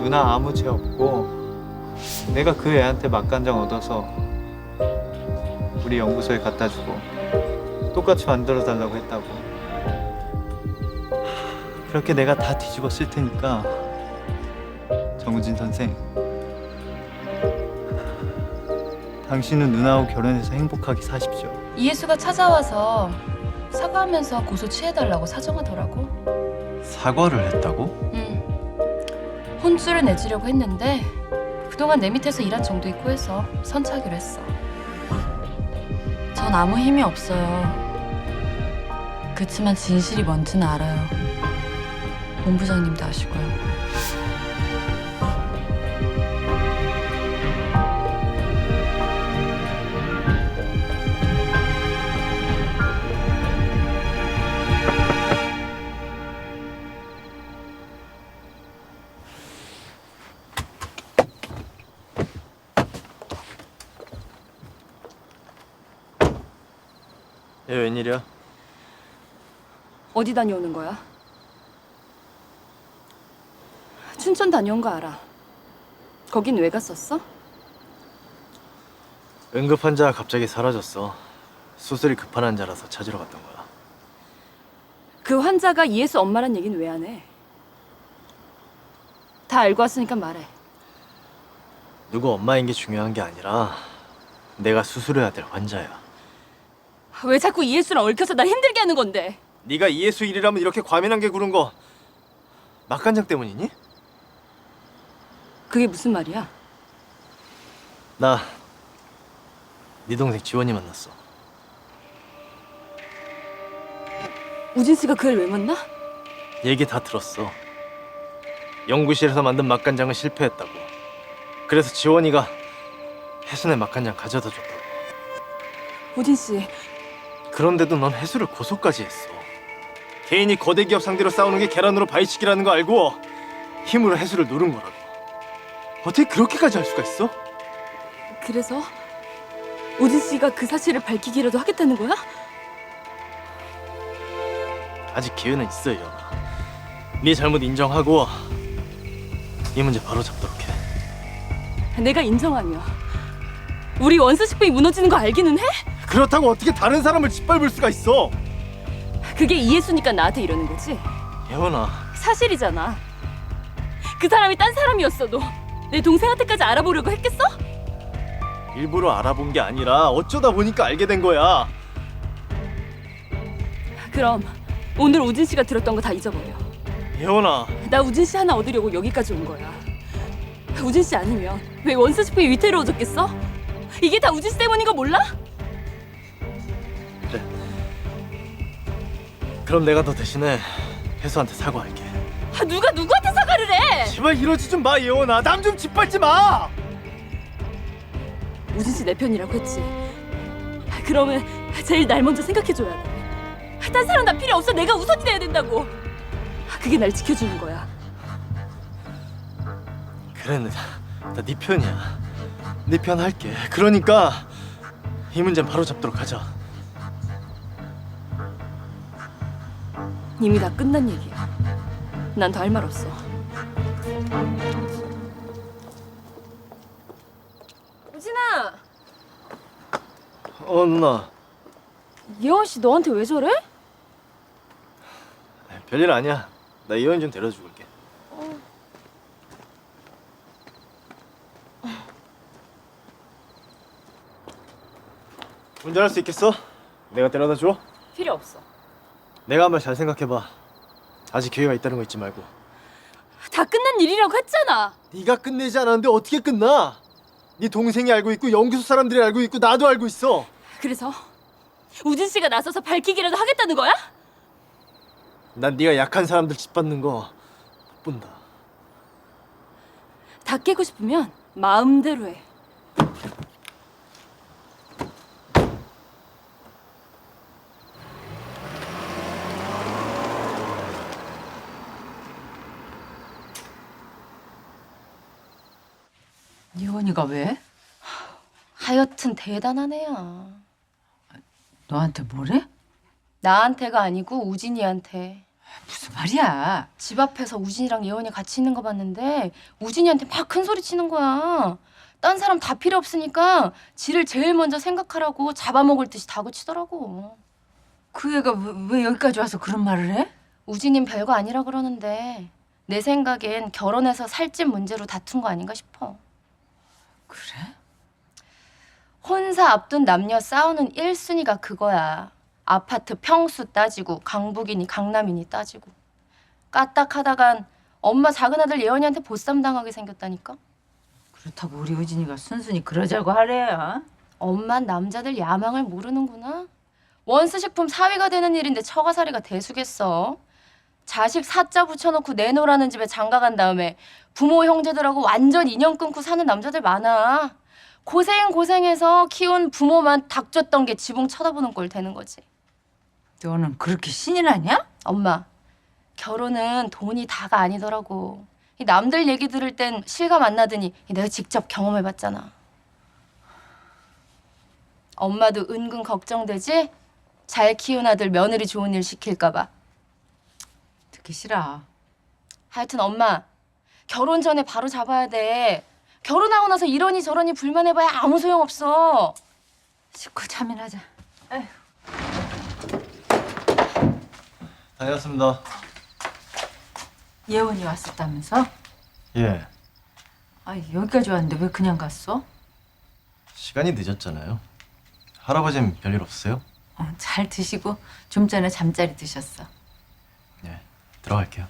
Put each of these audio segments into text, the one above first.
누나 아무 죄 없고 내가 그 애한테 맛간장 얻어서 우리 연구소에 갖다 주고 똑같이 만들어 달라고 했다고. 그렇게 내가 다 뒤집어 쓸 테니까 정우진 선생, 당신은 누나하고 결혼해서 행복하게 사십시오. 이예수가 찾아와서 사과하면서 고소 취해달라고 사정하더라고. 사과를 했다고? 혼쭐을 내주려고 했는데 그동안 내 밑에서 일한 정도 있고 해서 선차기로 했어. 전 아무 힘이 없어요. 그치만 진실이 뭔지는 알아요. 본부장님도 아시고요. 얘 웬일이야? 어디 다녀오는 거야? 춘천 다녀온 거 알아. 거긴 왜 갔었어? 응급 환자가 갑자기 사라졌어. 수술이 급한 환자라서 찾으러 갔던 거야. 그 환자가 이예수 엄마란 얘기는 왜 안 해? 다 알고 왔으니까 말해. 누구 엄마인 게 중요한 게 아니라 내가 수술해야 될 환자야. 왜 자꾸 이예수랑 얽혀서 날 힘들게 하는 건데? 네가 이예수 일이라면 이렇게 과민한 게 구른 거 맛간장 때문이니? 그게 무슨 말이야? 나 네 동생 지원이 만났어. 우진 씨가 그 애를 왜 만나? 얘기 다 들었어. 연구실에서 만든 맛간장은 실패했다고. 그래서 지원이가 혜순의 맛간장 가져다 줬다고. 우진 씨, 그런데도 넌 혜수를 고소까지 했어. 개인이 거대 기업 상대로 싸우는 게 계란으로 바위치기라는 거 알고 힘으로 혜수를 누른 거라고. 어떻게 그렇게까지 할 수가 있어? 그래서 우진 씨가 그 사실을 밝히기라도 하겠다는 거야? 아직 기회는 있어, 이현아. 네 잘못 인정하고 이 문제 바로 잡도록 해. 내가 인정하며 우리 원수식품이 무너지는 거 알기는 해? 그렇다고 어떻게 다른 사람을 짓밟을 수가 있어? 그게 이해수니까 나한테 이러는 거지? 예원아, 사실이잖아. 그 사람이 딴 사람이었어도 내 동생한테까지 알아보려고 했겠어? 일부러 알아본 게 아니라 어쩌다 보니까 알게 된 거야. 그럼 오늘 우진 씨가 들었던 거 다 잊어버려. 예원아, 나 우진 씨 하나 얻으려고 여기까지 온 거야. 우진 씨 아니면 왜 원수식품이 위태로워졌겠어? 이게 다 우진 씨 때문인 거 몰라? 그래. 그럼 내가 너 대신에 혜수한테 사과할게. 누가 누구한테 사과를 해? 제발 이러지 좀 마, 예원아. 남 좀 짓밟지 마. 우진 씨 내 편이라고 했지. 그러면 제일 날 먼저 생각해줘야 돼. 딴 사람 나 필요 없어. 내가 우선이 돼야 된다고. 그게 날 지켜주는 거야. 그래, 나 네 편이야. 네 편 할게. 그러니까 이 문제는 바로 잡도록 하자. 이미 다 끝난 얘기야. 난 더 할 말 없어. 우진아! 누나. 예원 씨 너한테 왜 저래? 별일 아니야. 나 예원 좀 데려다 줄게. 운전할 수 있겠어? 내가 데려다 줘? 필요 없어. 내가 한 말 잘 생각해봐. 아직 기회가 있다는 거 잊지 말고. 다 끝난 일이라고 했잖아. 네가 끝내지 않았는데 어떻게 끝나? 네 동생이 알고 있고 연구소 사람들이 알고 있고 나도 알고 있어. 그래서 우진 씨가 나서서 밝히기라도 하겠다는 거야? 난 네가 약한 사람들 짓밟는 거 못 본다. 다 깨고 싶으면 마음대로 해. 이원이가 왜? 하여튼 대단한 애야. 너한테 뭐래? 나한테가 아니고 우진이한테. 무슨 말이야? 집 앞에서 우진이랑 예원이 같이 있는 거 봤는데 우진이한테 막 큰 소리 치는 거야. 딴 사람 다 필요 없으니까 지를 제일 먼저 생각하라고 잡아먹을 듯이 다그치더라고. 그 애가 왜 여기까지 와서 그런 말을 해? 우진이는 별거 아니라 그러는데 내 생각엔 결혼해서 살집 문제로 다툰 거 아닌가 싶어. 그래? 혼사 앞둔 남녀 싸우는 1순위가 그거야. 아파트 평수 따지고 강북이니 강남이니 따지고. 까딱하다간 엄마 작은 아들 예원이한테 보쌈 당하게 생겼다니까. 그렇다고 우리 의진이가 순순히 그러자고 하래야. 엄만 남자들 야망을 모르는구나. 원스식품 사위가 되는 일인데 처가살이가 대수겠어. 자식 사자 붙여놓고 내놓으라는 집에 장가간 다음에 부모 형제들하고 완전 인연 끊고 사는 남자들 많아. 고생해서 키운 부모만 닥쳤던 게 지붕 쳐다보는 꼴 되는 거지. 너는 그렇게 신이 나냐? 엄마, 결혼은 돈이 다가 아니더라고. 이 남들 얘기 들을 땐 실감 안 나더니 내가 직접 경험해봤잖아. 엄마도 은근 걱정되지? 잘 키운 아들 며느리 좋은 일 시킬까 봐. 듣기 싫어. 하여튼 엄마, 결혼 전에 바로 잡아야 돼. 결혼하고 나서 이러니 저러니 불만해봐야 아무 소용없어. 식구 참인하자. 에휴. 다녀왔습니다. 예원이 왔었다면서? 예. 아, 여기까지 왔는데 왜 그냥 갔어? 시간이 늦었잖아요. 할아버지는 별일 없으세요? 잘 드시고 좀 전에 잠자리 드셨어. 예. 들어갈게요.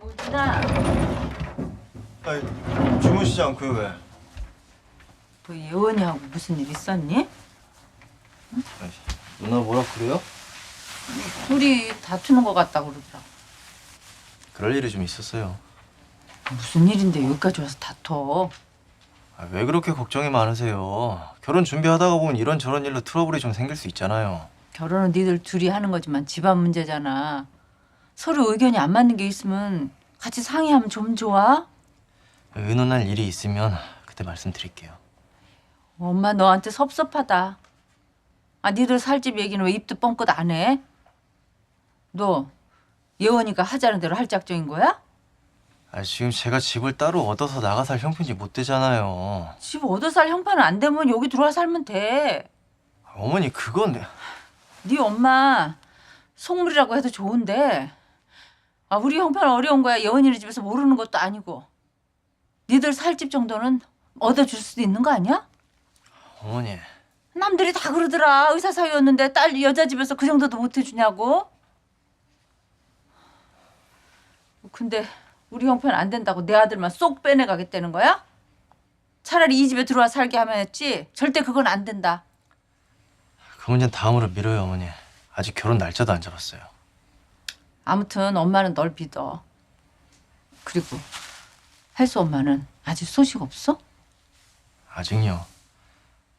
우진아, 아니, 주무시지 않고요, 왜? 너 예원이하고 무슨 일 있었니? 아니, 누나 뭐라 그래요? 둘이 다투는 것 같다고 그러더라. 그럴 일이 좀 있었어요. 무슨 일인데 여기까지 와서 다퉈? 아, 왜 그렇게 걱정이 많으세요? 결혼 준비하다가 보면 이런저런 일로 트러블이 좀 생길 수 있잖아요. 결혼은 니들 둘이 하는 거지만 집안 문제잖아. 서로 의견이 안 맞는 게 있으면 같이 상의하면 좀 좋아? 의논할 일이 있으면 그때 말씀드릴게요. 엄마 너한테 섭섭하다. 아, 니들 살집 얘기는 왜 입도 뻥끗 안 해? 너 예원이가 하자는 대로 할 작정인 거야? 아, 지금 제가 집을 따로 얻어서 나가 살 형편이 못 되잖아요. 집 얻어 살 형편은 안 되면 여기 들어와 살면 돼. 어머니 그건 네 엄마 속물이라고 해도 좋은데 아, 우리 형편 어려운 거야. 예원이네 집에서 모르는 것도 아니고. 니들 살집 정도는 얻어줄 수도 있는 거 아니야? 어머니 남들이 다 그러더라. 의사 사위였는데 딸 여자 집에서 그 정도도 못 해주냐고. 근데 우리 형편 안 된다고 내 아들만 쏙 빼내가겠다는 거야? 차라리 이 집에 들어와 살게 하면 했지. 절대 그건 안 된다. 그 문제는 다음으로 미뤄요 어머니. 아직 결혼 날짜도 안 잡았어요. 아무튼 엄마는 널 믿어. 그리고 혜수 엄마는 아직 소식 없어? 아직요.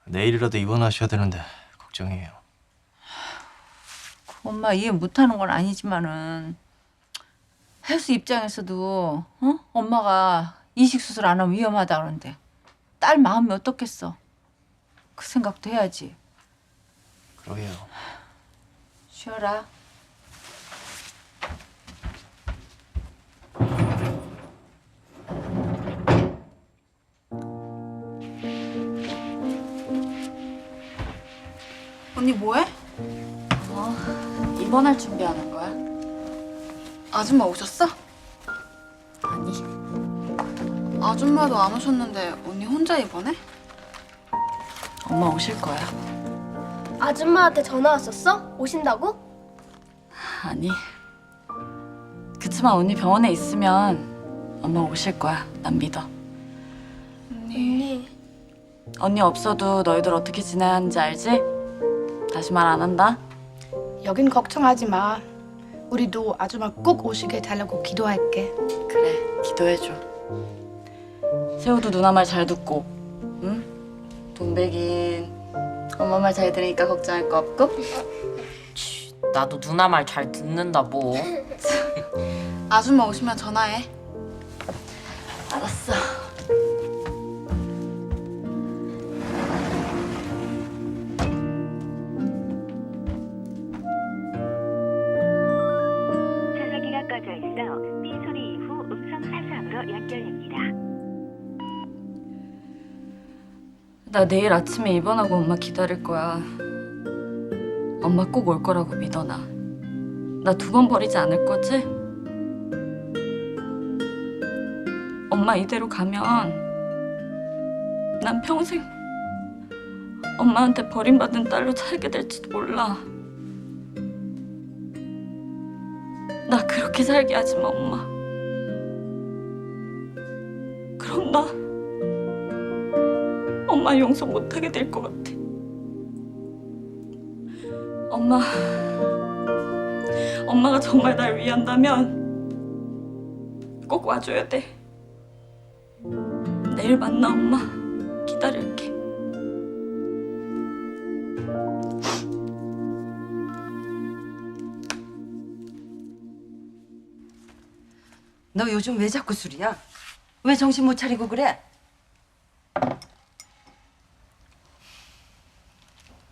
내일이라도 입원하셔야 되는데 걱정이에요. 엄마 이해 못하는 건 아니지만은 혜수 입장에서도 엄마가 이식 수술 안 하면 위험하다 그러는데 딸 마음이 어떻겠어? 그 생각도 해야지. 그러게요. 쉬어라. 언니 뭐해? 입원할 준비하는 거야? 아줌마 오셨어? 아니, 아줌마도 안 오셨는데 언니 혼자 입원해? 엄마 오실 거야. 아줌마한테 전화 왔었어? 오신다고? 아니, 그치만 언니 병원에 있으면 엄마 오실 거야. 난 믿어. 언니 언니 없어도 너희들 어떻게 지내야 하는지 알지? 다시 말 안 한다. 여긴 걱정하지 마. 우리도 아줌마 꼭 오시게 해달라고 기도할게. 그래, 기도해줘. 세호도 누나 말 잘 듣고, 응? 동백이 엄마 말 잘 들으니까 걱정할 거 없고. 나도 누나 말 잘 듣는다 뭐. 아줌마 오시면 전화해. 알았어. 전화기가 꺼져 있어 삐 소리 이후 음성 사서함으로 연결됩니다. 나 내일 아침에 입원하고 엄마 기다릴 거야. 엄마 꼭 올 거라고 믿어 나. 나 두 번 버리지 않을 거지? 엄마 이대로 가면 난 평생 엄마한테 버림받은 딸로 살게 될지도 몰라. 나 그렇게 살게 하지 마, 엄마. 그럼 나 엄마 용서 못하게 될 것 같아. 엄마가 정말 날 위한다면 꼭 와줘야 돼. 내일 만나, 엄마. 기다릴게. 너 요즘 왜 자꾸 술이야? 왜 정신 못 차리고 그래?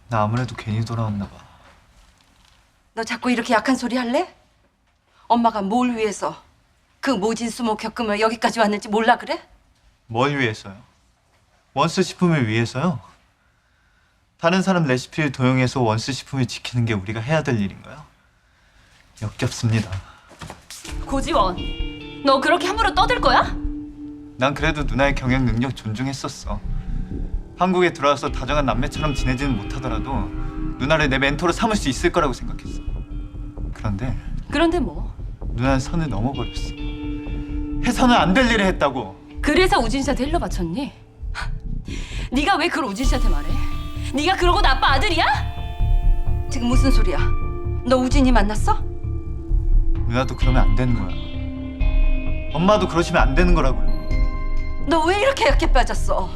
나 아무래도 괜히 돌아왔나 봐. 너 자꾸 이렇게 약한 소리 할래? 엄마가 뭘 위해서 그 모진 수모 겪으며 여기까지 왔는지 몰라 그래? 뭘 위해서요? 원스 식품을 위해서요? 다른 사람 레시피를 도용해서 원스 식품을 지키는 게 우리가 해야 될 일인가요? 역겹습니다. 고지원, 너 그렇게 함부로 떠들 거야? 난 그래도 누나의 경영 능력 존중했었어. 한국에 들어와서 다정한 남매처럼 지내지는 못하더라도 누나를 내 멘토로 삼을 수 있을 거라고 생각했어. 그런데 뭐? 누나는 선을 넘어버렸어. 해서는 안 될 일을 했다고. 그래서 우진 씨한테 일러 바쳤니? 네가 왜 그걸 우진 씨한테 말해? 네가 그러고 나빠 아들이야? 지금 무슨 소리야? 너 우진이 만났어? 누나도 그러면 안 되는 거야. 엄마도 그러시면 안 되는 거라고요. 너 왜 이렇게 약해 빠졌어?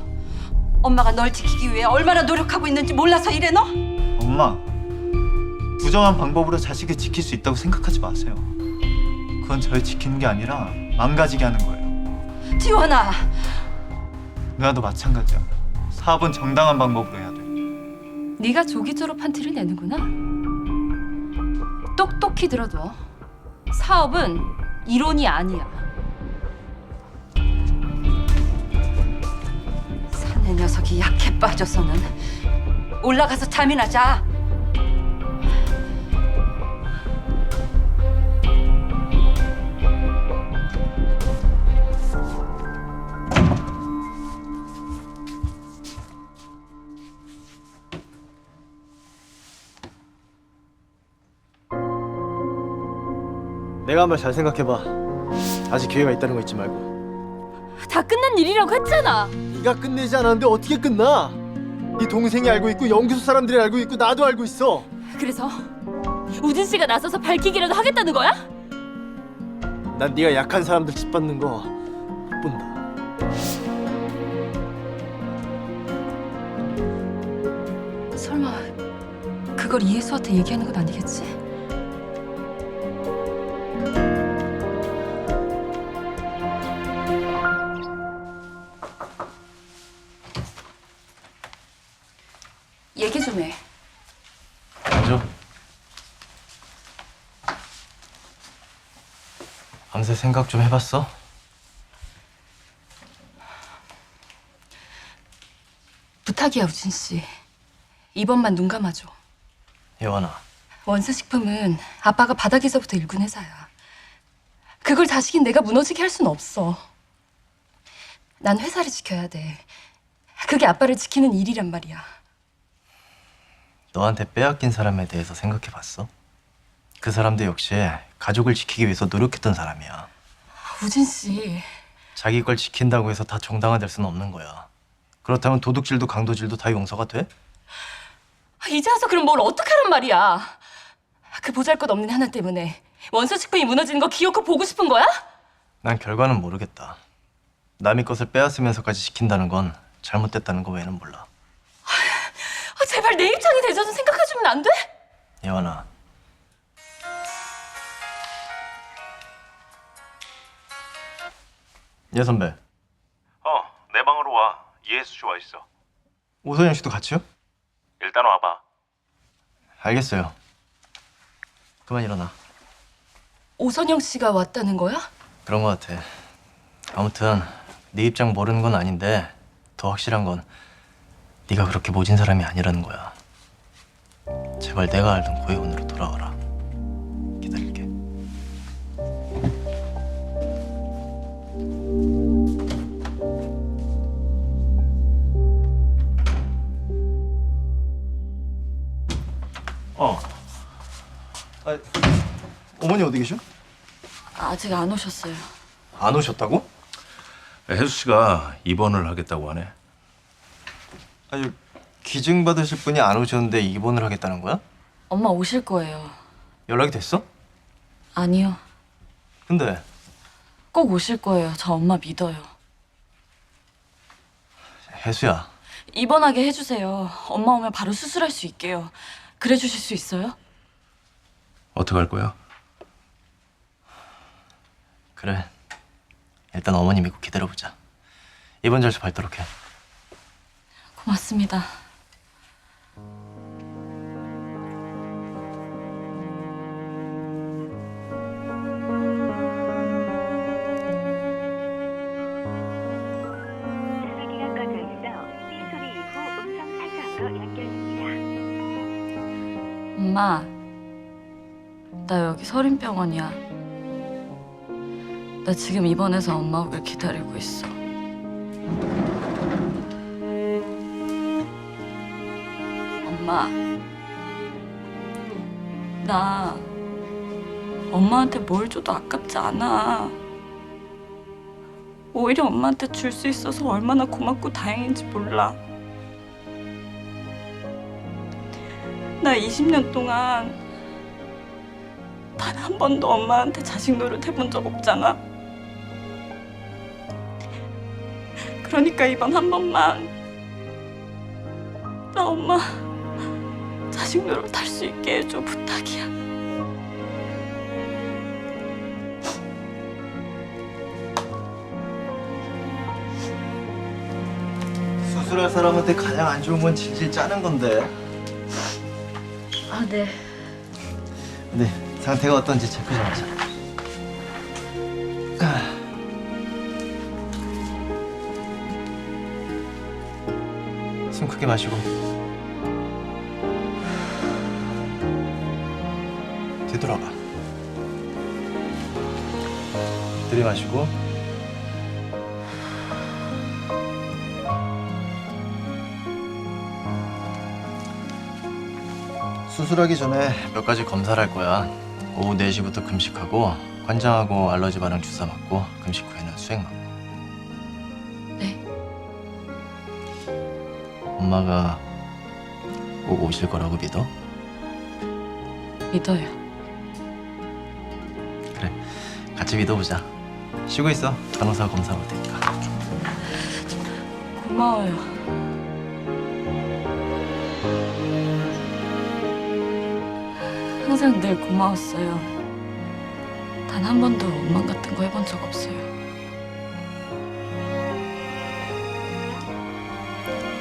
엄마가 널 지키기 위해 얼마나 노력하고 있는지 몰라서 이래 너? 엄마, 부정한 방법으로 자식을 지킬 수 있다고 생각하지 마세요. 그건 저를 지키는 게 아니라 망가지게 하는 거예요. 지원아, 누나도 마찬가지야. 사업은 정당한 방법으로 해야 돼. 네가 조기조로 판티를 내는구나. 똑똑히 들어둬. 사업은 이론이 아니야. 사내 녀석이 약해 빠져서는 올라가서 잠이나 자. 내가 한 말 잘 생각해봐. 아직 기회가 있다는 거 잊지 말고. 다 끝난 일이라고 했잖아. 네가 끝내지 않았는데 어떻게 끝나? 네 동생이 알고 있고 연구소 사람들이 알고 있고 나도 알고 있어. 그래서 우진 씨가 나서서 밝히기라도 하겠다는 거야? 난 네가 약한 사람들 짓밟는 거 못 본다. 설마 그걸 이혜수한테 얘기하는 건 아니겠지? 얘기 좀 해. 앉아. 밤새 생각 좀 해봤어? 부탁이야, 우진 씨. 이번만 눈 감아줘. 예원아, 원스식품은 아빠가 바닥에서부터 일군 회사야. 그걸 자식인 내가 무너지게 할 순 없어. 난 회사를 지켜야 돼. 그게 아빠를 지키는 일이란 말이야. 너한테 빼앗긴 사람에 대해서 생각해봤어? 그 사람도 역시 가족을 지키기 위해서 노력했던 사람이야. 우진 씨. 자기 걸 지킨다고 해서 다 정당화될 수는 없는 거야. 그렇다면 도둑질도 강도질도 다 용서가 돼? 이제 와서 그럼 뭘 어떡하란 말이야. 그 보잘것없는 하나 때문에 원서식품이 무너지는 거 기어코 보고 싶은 거야? 난 결과는 모르겠다. 남의 것을 빼앗으면서까지 지킨다는 건 잘못됐다는 거 외에는 몰라. 제발 내 입장이 되셔서 생각해주면 안 돼? 예원아, 예 선배. 이혜수 씨 와 있어. 오선영 씨도 같이요? 일단 와봐. 알겠어요. 그만 일어나. 오선영 씨가 왔다는 거야? 그런 거 같아. 아무튼 네 입장 모르는 건 아닌데 더 확실한 건 네가 그렇게 모진 사람이 아니라는 거야. 제발 내가 알던 고혜원으로 돌아와라. 기다릴게. 아, 어머니 어디 계셔? 아직 안 오셨어요. 안 오셨다고? 혜수 씨가 입원을 하겠다고 하네. 아니, 기증 받으실 분이 안 오셨는데 입원을 하겠다는 거야? 엄마 오실 거예요. 연락이 됐어? 아니요. 근데 꼭 오실 거예요. 저 엄마 믿어요. 혜수야, 입원하게 해주세요. 엄마 오면 바로 수술할 수 있게요. 그래 주실 수 있어요? 어떡할 거야? 그래. 일단 어머니 믿고 기다려보자. 입원 절차 밟도록 해. 고맙습니다. 전화기가 꺼져 있어 삐 소리 이후 음성 사서함으로 연결됩니다. 엄마, 나 여기 서린병원이야. 나 지금 입원해서 엄마 오길 기다리고 있어. 엄마, 나 엄마한테 뭘 줘도 아깝지 않아. 오히려 엄마한테 줄 수 있어서 얼마나 고맙고 다행인지 몰라. 나 20년 동안 단 한 번도 엄마한테 자식 노릇 해본 적 없잖아. 그러니까 이번 한 번만 나 엄마 자식 노릇 할 수 있게 해줘. 부탁이야. 수술할 사람한테 가장 안 좋은 건 질질 짜는 건데. 아, 네. 근데 상태가 어떤지 체크 좀 하자. 숨 크게 마시고. 뒤돌아봐. 들이마시고. 수술하기 전에 몇 가지 검사를 할 거야. 오후 4시부터 금식하고 관장하고 알러지 반응 주사 맞고 금식 후에는 수액 맞고. 네. 엄마가 꼭 오실 거라고 믿어? 믿어요. 그래, 같이 믿어보자. 쉬고 있어. 간호사 검사 올 테니까. 고마워요. 항상 늘 고마웠어요. 단 한 번도 원망 같은 거 해본 적 없어요.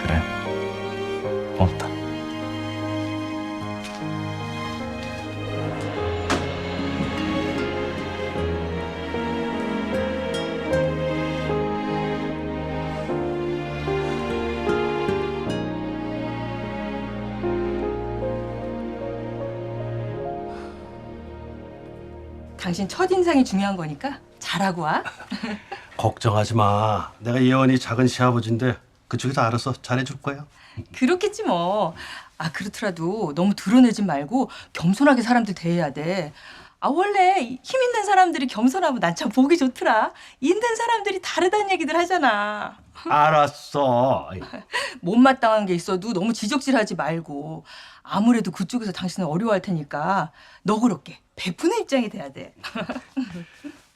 그래, 고맙다. 당신 첫인상이 중요한 거니까 잘하고 와. 걱정하지 마. 내가 예원이 작은 시아버지인데 그쪽에서 알아서 잘해줄 거야. 그렇겠지 뭐. 아, 그렇더라도 너무 드러내지 말고 겸손하게 사람들 대해야 돼. 아, 원래 힘 있는 사람들이 겸손하면 난 참 보기 좋더라. 있는 사람들이 다르다는 얘기들 하잖아. 알았어. 못마땅한 게 있어도 너무 지적질하지 말고. 아무래도 그쪽에서 당신을 어려워할 테니까 너그럽게 베푸는 입장이 돼야 돼.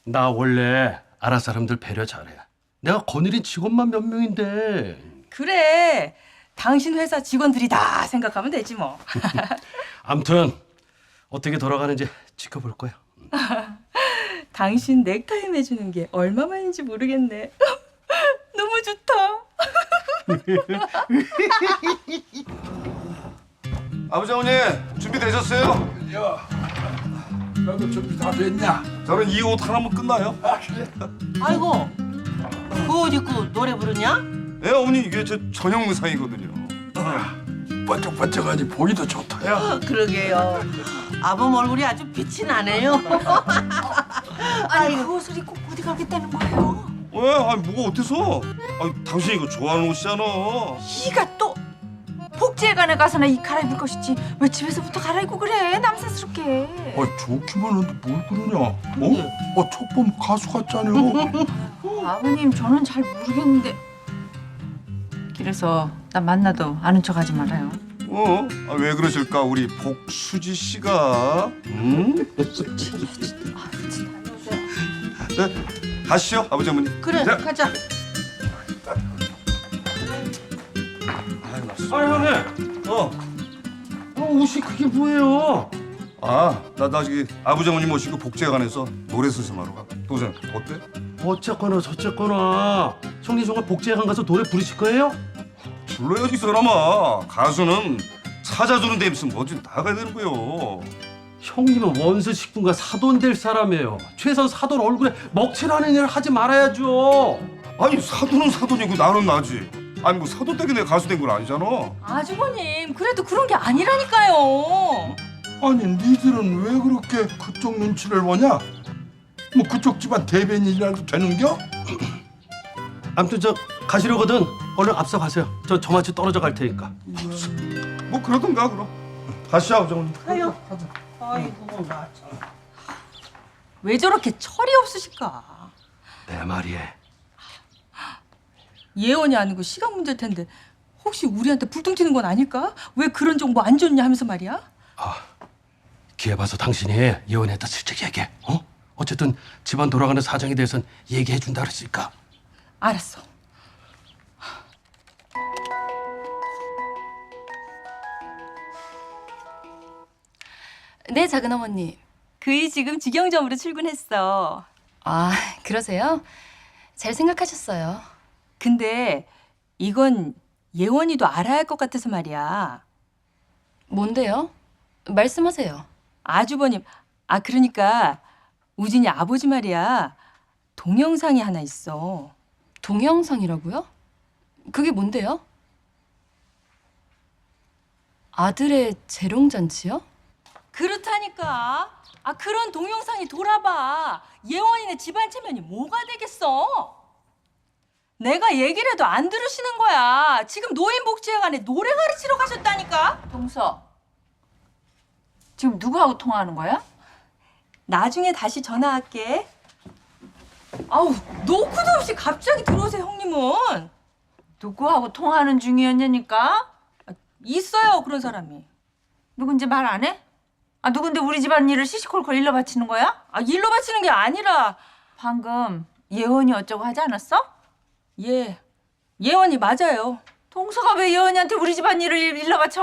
나 원래 아라 사람들 배려 잘해. 내가 거느린 직원만 몇 명인데. 그래. 당신 회사 직원들이 다 생각하면 되지 뭐. 암튼 어떻게 돌아가는지 지켜볼 거야. 당신 넥타이 매주는 게 얼마만인지 모르겠네. 너무 좋다. 아버지 어머니 준비되셨어요? 너도 준비 다 됐냐? 저는 이 옷 하나면 끝나요. 아이고, 그 옷 입고 노래 부르냐? 네 어머니 이게 제 전용 의상이거든요. 번쩍번쩍하니 보기도 좋다야. 그러게요. 아범 얼굴이 아주 빛이 나네요. 아니 그 옷을 입고 어디 가겠다는 거예요? 왜? 아니 뭐가 어때서? 아니 당신이 이거 좋아하는 옷이잖아. 이가 또 복지회관에 가서나 이 갈아입을 것이지 왜 집에서부터 갈아입고 그래 남사스럽게. 좋기만 한데 뭘 그러냐? 촉범 가수 같잖여. 아버님 저는 잘 모르겠는데 길에서 나 만나도 아는 척하지 말아요. 왜 그러실까 우리 복수지 씨가? 자, 가시죠 아버지 어머니. 그래, 자. 가자. 형님. 옷이 그게 뭐예요? 나 저기 아버지 어머니 모시고 복지회관에서 노래 스승하러 가. 도전 어때? 어쨌거나 저쨌거나 형님 정말 복지회관 가서 노래 부르실 거예요? 불러야지 이 사람아. 가수는 찾아주는 데 있으면 뭐지 나가야 되는 거요. 형님은 원수식품과 사돈 될 사람이에요. 최소한 사돈 얼굴에 먹칠하는 일 하지 말아야죠. 아니 사돈은 사돈이고 나는 나지. 아니 뭐 사돈 때문에 내가 가수 된 건 아니잖아. 아주버님 그래도 그런 게 아니라니까요. 아니 니들은 왜 그렇게 그쪽 눈치를 보냐? 뭐 그쪽 집안 대변인이라도 되는겨? 아무튼 저 가시려거든 얼른 앞서 가세요. 저마치 떨어져 갈 테니까. 뭐 그러던가 그럼. 가시죠 아버지 어머니. 가요. 아이고, 나 참. 왜 저렇게 철이 없으실까? 내 말이에. 예언이 아니고 시간 문제일 텐데 혹시 우리한테 불똥 튀는 건 아닐까? 왜 그런 정보 안 줬냐 하면서 말이야? 기회 봐서 당신이 예원이한테 슬쩍 얘기해. 어쨌든 집안 돌아가는 사정에 대해서는 얘기해 준다 그랬으니까. 알았어. 네, 작은 어머니. 그이 지금 직영점으로 출근했어. 아, 그러세요? 잘 생각하셨어요. 근데 이건 예원이도 알아야 할 것 같아서 말이야. 뭔데요? 말씀하세요. 아주버님, 그러니까 우진이 아버지 말이야. 동영상이 하나 있어. 동영상이라고요? 그게 뭔데요? 아들의 재롱잔치요? 그렇다니까. 그런 동영상이 돌아봐. 예원이네 집안 체면이 뭐가 되겠어? 내가 얘기를 해도 안 들으시는 거야. 지금 노인복지회관에 노래 가르치러 가셨다니까. 동서 지금 누구하고 통화하는 거야? 나중에 다시 전화할게. 아우, 노크도 없이 갑자기 들어오세요, 형님은. 누구하고 통화하는 중이었냐니까? 있어요, 그런 사람이. 누군지 말 안 해? 누군데 우리 집안 일을 시시콜콜 일러 바치는 거야? 일로 바치는 게 아니라 방금 예원이 어쩌고 하지 않았어? 예원이 맞아요. 동서가 왜 예원이한테 우리 집안 일을 일러 바쳐?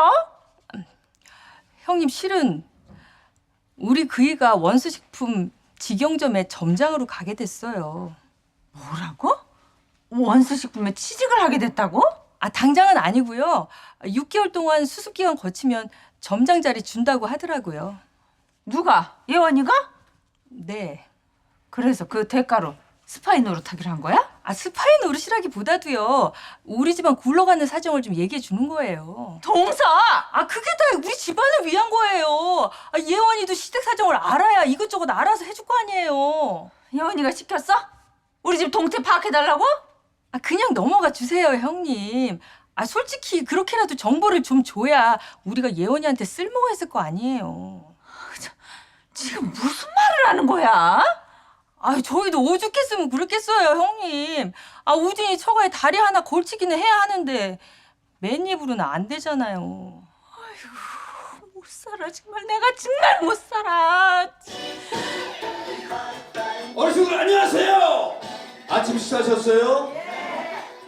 형님, 실은 우리 그이가 원수식품 직영점에 점장으로 가게 됐어요. 뭐라고? 원수식품에 취직을 하게 됐다고? 당장은 아니고요. 6개월 동안 수습기간 거치면 점장 자리 준다고 하더라고요. 누가? 예원이가? 네. 그래서 그 대가로 스파이 노릇하기로 한 거야? 스파이 노릇이라기보다도요. 우리 집안 굴러가는 사정을 좀 얘기해 주는 거예요. 동서! 그게 다 우리 집안을 위한 거예요. 예원이도 시댁 사정을 알아야 이것저것 알아서 해줄 거 아니에요. 예원이가 시켰어? 우리 집 동태 파악해달라고? 그냥 넘어가 주세요, 형님. 솔직히 그렇게라도 정보를 좀 줘야 우리가 예원이한테 쓸모가 있을 거 아니에요. 지금 무슨 말을 하는 거야? 저희도 오죽했으면 그랬겠어요, 형님. 우진이 처가에 다리 하나 걸치기는 해야 하는데 맨입으로는 안 되잖아요. 못 살아 정말. 내가 정말 못 살아. 어르신들 안녕하세요. 아침 식사하셨어요?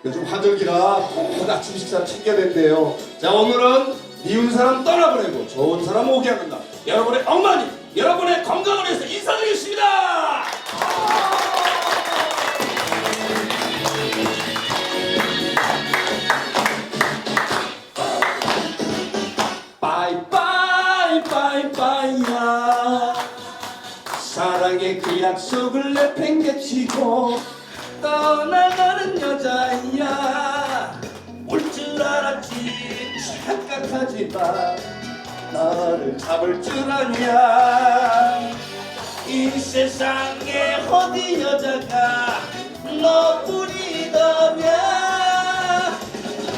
요즘 환절기라 꼭 아침 식사 챙겨야 된대요. 자 오늘은 미운 사람 떠나보내고 좋은 사람 오게 하는 날. 여러분의 어머니, 여러분의 건강을 위해서 인사드리겠습니다. 사랑의 그 약속을 내팽개치고 떠나가는 여자야. 올 줄 알았지 착각하지마. 나를 잡을 줄 아냐. 이 세상에 어디 여자가 너뿐이더냐.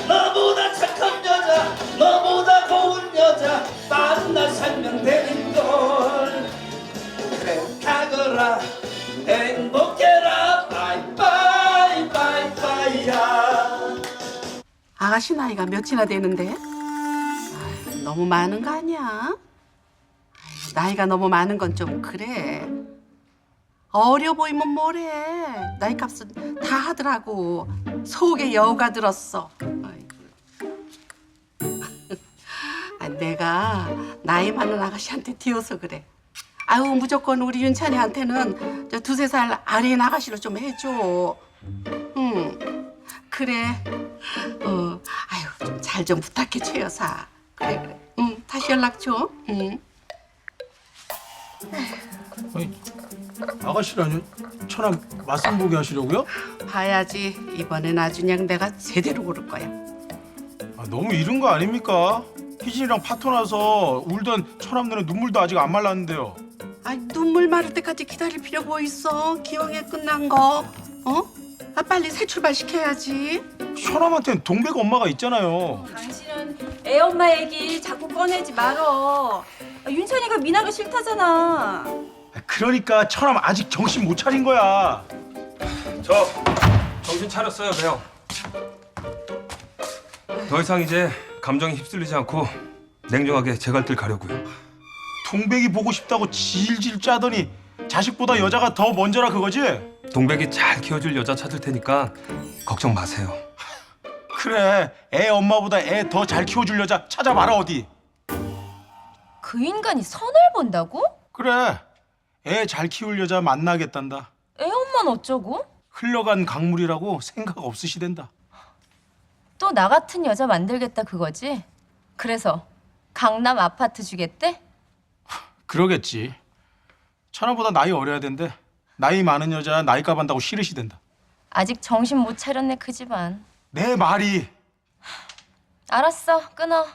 너보다 착한 여자, 너보다 고운 여자 만나 살면 되는걸. 그래 가거라 행복해라. 바이바이 바이바이야. 아가씨 나이가 몇이나 되는데? 아유, 너무 많은 거 아니야? 아유, 나이가 너무 많은 건 좀 그래. 어려 보이면 뭐래. 나이 값은 다 하더라고. 속에 여우가 들었어. 아이고. 아, 내가 나이 많은 아가씨한테 튀어서 그래. 아유 무조건 우리 윤찬이한테는 저 2~3살 아래인 아가씨로 좀 해줘. 응. 그래. 아유 좀 잘 좀 부탁해 최 여사. 그래. 응. 다시 연락 줘. 응. 아가씨라뇨? 천암 맞선 보게 하시려고요? 봐야지. 이번엔 아주 그냥 내가 제대로 고를 거야. 아, 너무 이른 거 아닙니까? 희진이랑 파토나서 울던 천암 누는 눈물도 아직 안 말랐는데요. 아 눈물 마를 때까지 기다릴 필요 뭐 있어? 기왕에 끝난 거. 아 빨리 새 출발 시켜야지. 천암한테는 동백 엄마가 있잖아요. 당신은 애 엄마 얘기 자꾸 꺼내지 말어. 윤찬이가 미나가 싫다잖아. 그러니까 천암 아직 정신 못 차린 거야. 저 정신 차렸어요, 배영. 더 이상 이제 감정에 휩쓸리지 않고 냉정하게 제 갈 길 가려고요. 동백이 보고 싶다고 질질 짜더니 자식보다 여자가 더 먼저라 그거지? 동백이 잘 키워줄 여자 찾을 테니까 걱정 마세요. 그래, 애 엄마보다 애 더 잘 키워줄 여자 찾아봐라 어디. 그 인간이 선을 본다고? 그래, 애 잘 키울 여자 만나겠단다. 애 엄마는 어쩌고? 흘러간 강물이라고 생각 없으시댄다. 또 나 같은 여자 만들겠다 그거지? 그래서 강남 아파트 주겠대? 그러겠지. 천하보다 나이 어려야 된대. 나이 많은 여자 나이값 한다고 싫으시댄다. 아직 정신 못 차렸네 그 집안. 내 말이. 알았어 끊어.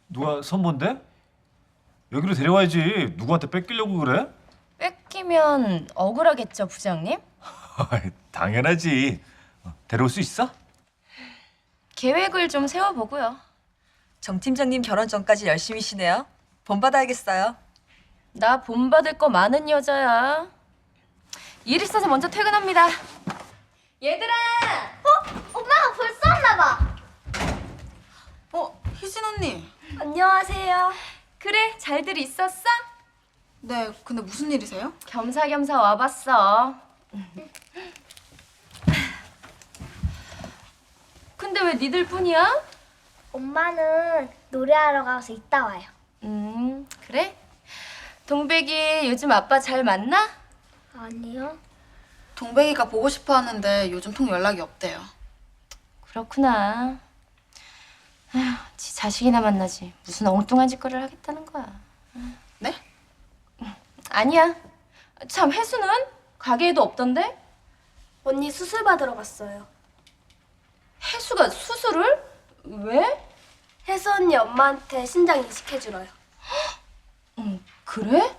누가 선본데? 여기로 데려와야지. 누구한테 뺏기려고 그래? 뺏기면 억울하겠죠 부장님? 당연하지. 데려올 수 있어? 계획을 좀 세워보고요. 정 팀장님 결혼 전까지 열심히 쉬네요. 본받아야겠어요. 나 본받을 거 많은 여자야. 일 있어서 먼저 퇴근합니다. 얘들아! 엄마가 벌써 왔나 봐. 희진 언니. 안녕하세요. 그래, 잘들 있었어? 네, 근데 무슨 일이세요? 겸사겸사 와봤어. 근데 왜 니들 뿐이야? 엄마는 노래하러 가서 이따 와요. 그래? 동백이 요즘 아빠 잘 만나? 아니요. 동백이가 보고 싶어 하는데 요즘 통 연락이 없대요. 그렇구나. 아휴, 지 자식이나 만나지. 무슨 엉뚱한 짓거리를 하겠다는 거야. 네? 아니야. 참, 혜수는? 가게에도 없던데? 언니 수술 받으러 갔어요. 혜수가 수술을? 왜? 혜수 언니 엄마한테 신장 이식해주러요. 그래?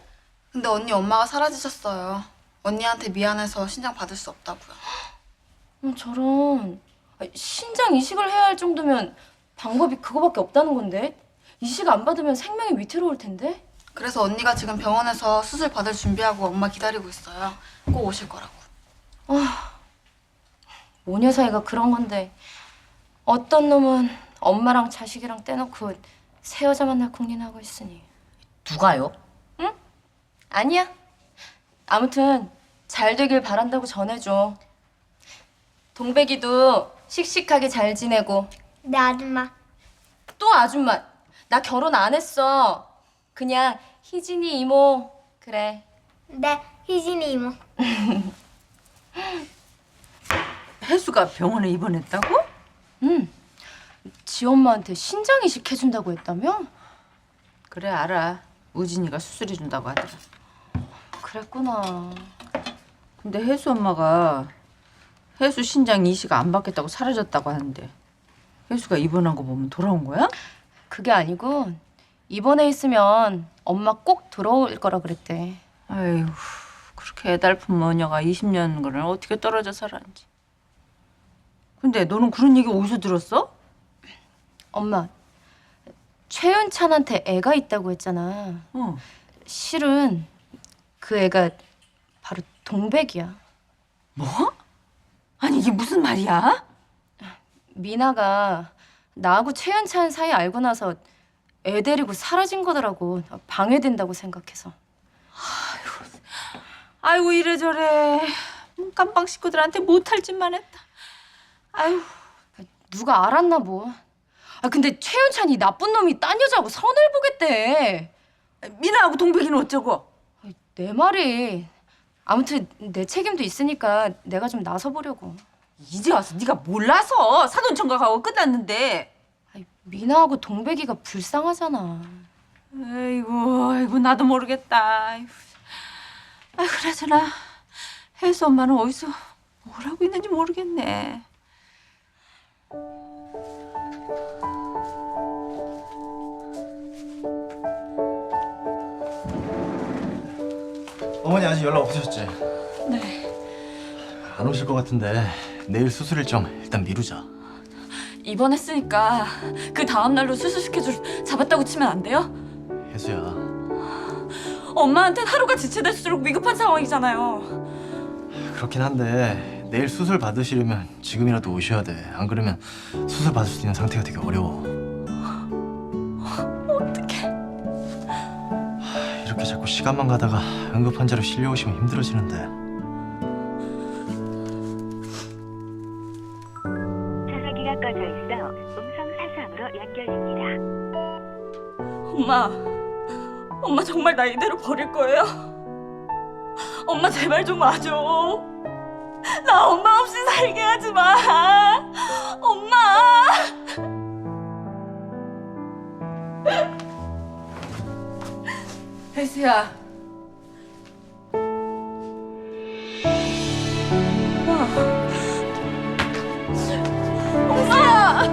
근데 언니 엄마가 사라지셨어요. 언니한테 미안해서 신장 받을 수 없다고요. 저런. 신장 이식을 해야 할 정도면 방법이 그거밖에 없다는 건데? 이식 안 받으면 생명이 위태로울 텐데? 그래서 언니가 지금 병원에서 수술 받을 준비하고 엄마 기다리고 있어요. 꼭 오실 거라고. 모녀 사이가 그런 건데 어떤 놈은 엄마랑 자식이랑 떼놓고 새 여자 만날 궁리나고 있으니. 누가요? 응? 아니야. 아무튼 잘 되길 바란다고 전해줘. 동백이도 씩씩하게 잘 지내고. 네 아줌마. 또 아줌마. 나 결혼 안 했어. 그냥 희진이 이모. 그래. 네 희진이 이모. 혜수가 병원에 입원했다고? 응. 지 엄마한테 신장 이식 해준다고 했다며? 그래 알아. 우진이가 수술해준다고 하더라. 그랬구나. 근데 혜수 엄마가 혜수 신장 이식 안 받겠다고 사라졌다고 하는데 혜수가 입원한 거 보면 돌아온 거야? 그게 아니고 입원해 있으면 엄마 꼭 들어올 거라 그랬대. 아이고 그렇게 애달픈 모녀가 20년을 어떻게 떨어져 살았는지. 근데 너는 그런 얘기 어디서 들었어? 엄마, 최윤찬한테 애가 있다고 했잖아. 실은 그 애가 바로 동백이야. 뭐? 아니 이게 무슨 말이야? 미나가 나하고 최윤찬 사이 알고 나서 애 데리고 사라진 거더라고. 방해된다고 생각해서. 아이고 이래저래 깜빵 식구들한테 못할 짓만 했다. 아유, 누가 알았나 뭐. 아 근데 최윤찬이 나쁜 놈이 딴 여자하고 선을 보겠대. 미나하고 동백이는 어쩌고? 내 말이. 아무튼 내 책임도 있으니까 내가 좀 나서 보려고. 이제 와서 네가 몰라서 사돈총각하고 끝났는데. 미나하고 동백이가 불쌍하잖아. 아이고 나도 모르겠다. 아이고. 아 그나저나 혜수 엄마는 어디서 뭘 하고 있는지 모르겠네. 어머니 아직 연락 없으셨지? 네. 안 오실 것 같은데 내일 수술 일정 일단 미루자. 입원했으니까 그 다음 날로 수술 스케줄 잡았다고 치면 안 돼요? 혜수야. 엄마한텐 하루가 지체될수록 위급한 상황이잖아요. 그렇긴 한데 내일 수술 받으시려면 지금이라도 오셔야 돼. 안 그러면 수술 받을 수 있는 상태가 되게 어려워. 어떡해. 이렇게 자꾸 시간만 가다가 응급 환자로 실려오시면 힘들어지는데. 전화기가 꺼져 있어 음성 사상으로 연결됩니다. 엄마 정말 나 이대로 버릴 거예요? 엄마 제발 좀 와줘. 나 엄마 없이 살게 하지 마. 엄마. 혜수야. 엄마.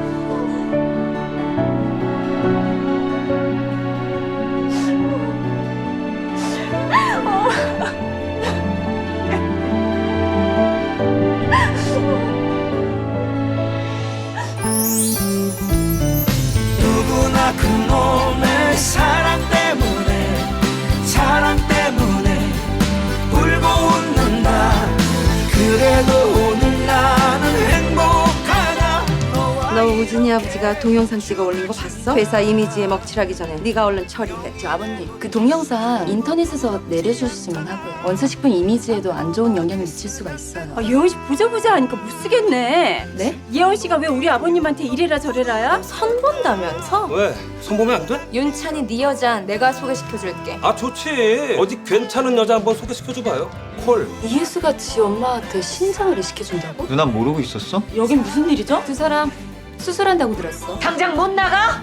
누구나 그놈의 사랑 때문에 울고 웃는다. 그래도 오늘 나는 행복하다. 너 우진이 아버지가 동영상 찍어 올린 거 봤어? 회사 이미지에 먹칠하기 전에 네가 얼른 처리해. 저 아버님, 그 동영상 인터넷에서 내려주셨으면 하고요. 원서식품 이미지에도 안 좋은 영향을 미칠 수가 있어요. 예원 씨 보자 하니까 못 쓰겠네. 네? 예원 씨가 왜 우리 아버님한테 이래라 저래라야? 선 본다면서? 왜? 손보면 안 돼? 윤찬이 네 여자 내가 소개시켜줄게. 아 좋지. 어디 괜찮은 여자 한번 소개시켜줘봐요. 콜. 이혜수가 지 엄마한테 신장을 이식해준다고? 누나 모르고 있었어? 여긴 무슨 일이죠? 두 사람 수술한다고 들었어. 당장 못 나가?